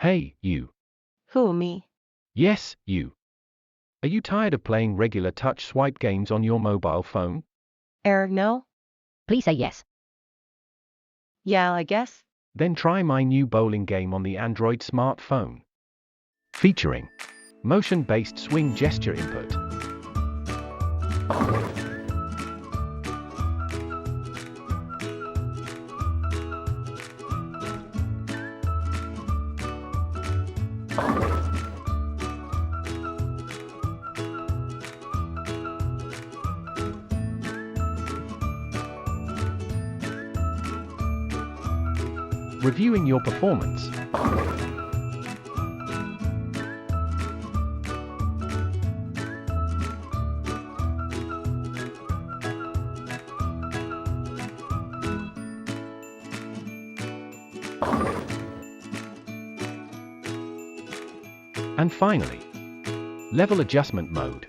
Hey, you. Who, me? Yes, you. Are you tired of playing regular touch swipe games on your mobile phone? No? Please say yes. Yeah, I guess. Then try my new bowling game on the Android smartphone. Featuring motion-based swing gesture input. Reviewing your performance. And finally, level adjustment mode.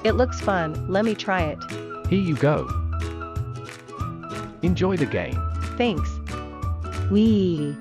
It looks fun, let me try it. Here you go. Enjoy the game. Thanks. Wee.